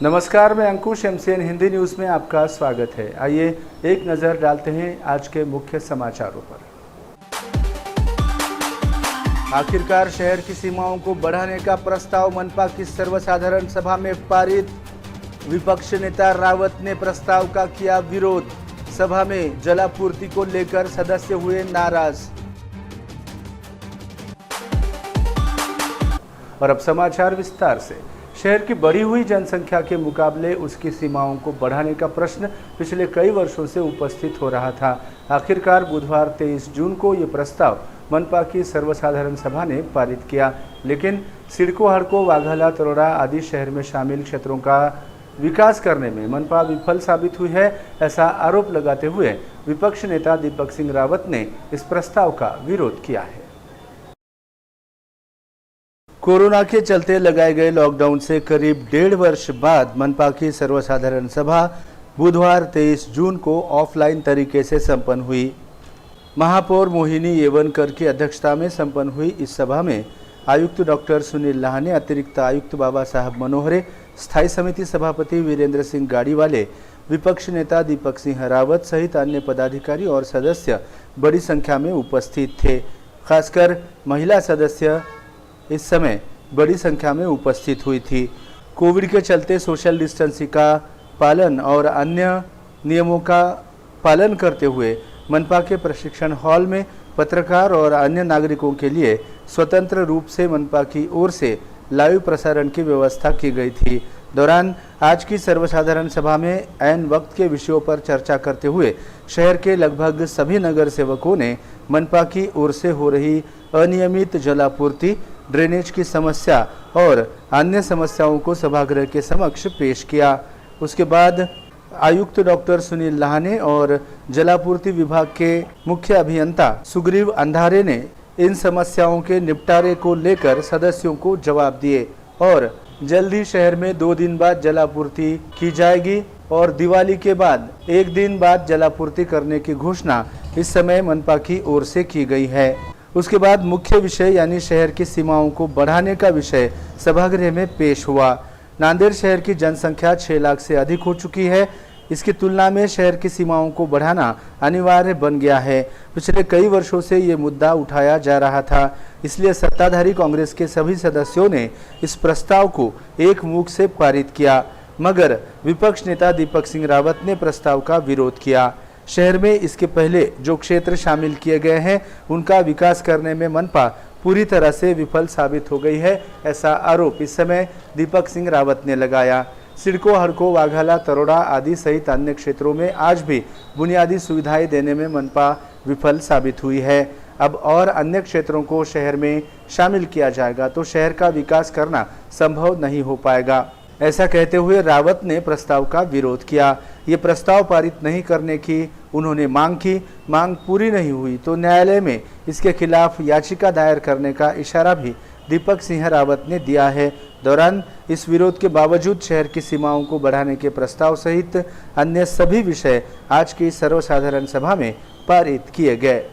नमस्कार, मैं अंकुश MCN Hindi news में आपका स्वागत है। आइए एक नज़र डालते हैं आज के मुख्य समाचारों पर। आखिरकार शहर की सीमाओं को बढ़ाने का प्रस्ताव मनपा की सर्वसाधारण सभा में पारित। विपक्ष नेता रावत ने प्रस्ताव का किया विरोध। सभा में जलापूर्ति को लेकर सदस्य हुए नाराज। और अब समाचार विस्तार से। शहर की बढ़ी हुई जनसंख्या के मुकाबले उसकी सीमाओं को बढ़ाने का प्रश्न पिछले कई वर्षों से उपस्थित हो रहा था। आखिरकार बुधवार 23 जून को ये प्रस्ताव मनपा की सर्वसाधारण सभा ने पारित किया, लेकिन सिडको, हड़को, वाघाला, तरोड़ा आदि शहर में शामिल क्षेत्रों का विकास करने में मनपा विफल साबित हुई है, ऐसा आरोप लगाते हुए विपक्ष नेता दीपक सिंह रावत ने इस प्रस्ताव का विरोध किया है। कोरोना के चलते लगाए गए लॉकडाउन से करीब 1.5 वर्ष बाद मनपा की सर्वसाधारण सभा बुधवार 23 जून को ऑफलाइन तरीके से संपन्न हुई। महापौर मोहिनी येवनकर की अध्यक्षता में संपन्न हुई इस सभा में आयुक्त डॉक्टर सुनील लाहने, अतिरिक्त आयुक्त बाबा साहब मनोहरे, स्थायी समिति सभापति वीरेंद्र सिंह गाड़ीवाले, विपक्ष नेता दीपक सिंह रावत सहित अन्य पदाधिकारी और सदस्य बड़ी संख्या में उपस्थित थे। खासकर महिला सदस्य इस समय बड़ी संख्या में उपस्थित हुई थी। कोविड के चलते सोशल डिस्टेंसिंग का पालन और अन्य नियमों का पालन करते हुए मनपा के प्रशिक्षण हॉल में पत्रकार और अन्य नागरिकों के लिए स्वतंत्र रूप से मनपा की ओर से लाइव प्रसारण की व्यवस्था की गई थी। दौरान आज की सर्वसाधारण सभा में ऐन वक्त के विषयों पर चर्चा करते हुए शहर के लगभग सभी नगर सेवकों ने मनपा की ओर से हो रही अनियमित जलापूर्ति, ड्रेनेज की समस्या और अन्य समस्याओं को सभागृह के समक्ष पेश किया। उसके बाद आयुक्त डॉक्टर सुनील लाहने और जलापूर्ति विभाग के मुख्य अभियंता सुग्रीव अंधारे ने इन समस्याओं के निपटारे को लेकर सदस्यों को जवाब दिए और जल्द ही शहर में 2 दिन बाद जलापूर्ति की जाएगी और दिवाली के बाद 1 दिन बाद जलापूर्ति करने की घोषणा इस समय मनपा की ओर से की गई है। उसके बाद मुख्य विषय यानी शहर की सीमाओं को बढ़ाने का विषय सभागृह में पेश हुआ। नांदेड़ शहर की जनसंख्या 6 लाख से अधिक हो चुकी है। इसकी तुलना में शहर की सीमाओं को बढ़ाना अनिवार्य बन गया है। पिछले कई वर्षों से ये मुद्दा उठाया जा रहा था, इसलिए सत्ताधारी कांग्रेस के सभी सदस्यों ने इस प्रस्ताव को एक मुख से पारित किया, मगर विपक्ष नेता दीपक सिंह रावत ने प्रस्ताव का विरोध किया। शहर में इसके पहले जो क्षेत्र शामिल किए गए हैं उनका विकास करने में मनपा पूरी तरह से विफल साबित हो गई है, ऐसा आरोप इस समय दीपक सिंह रावत ने लगाया। सिडको, हड़को, वाघाला, तरोड़ा आदि सहित अन्य क्षेत्रों में आज भी बुनियादी सुविधाएं देने में मनपा विफल साबित हुई है। अब और अन्य क्षेत्रों को शहर में शामिल किया जाएगा तो शहर का विकास करना संभव नहीं हो पाएगा, ऐसा कहते हुए रावत ने प्रस्ताव का विरोध किया। ये प्रस्ताव पारित नहीं करने की उन्होंने मांग की। मांग पूरी नहीं हुई तो न्यायालय में इसके खिलाफ याचिका दायर करने का इशारा भी दीपक सिंह रावत ने दिया है। दौरान इस विरोध के बावजूद शहर की सीमाओं को बढ़ाने के प्रस्ताव सहित अन्य सभी विषय आज की सर्वसाधारण सभा में पारित किए गए।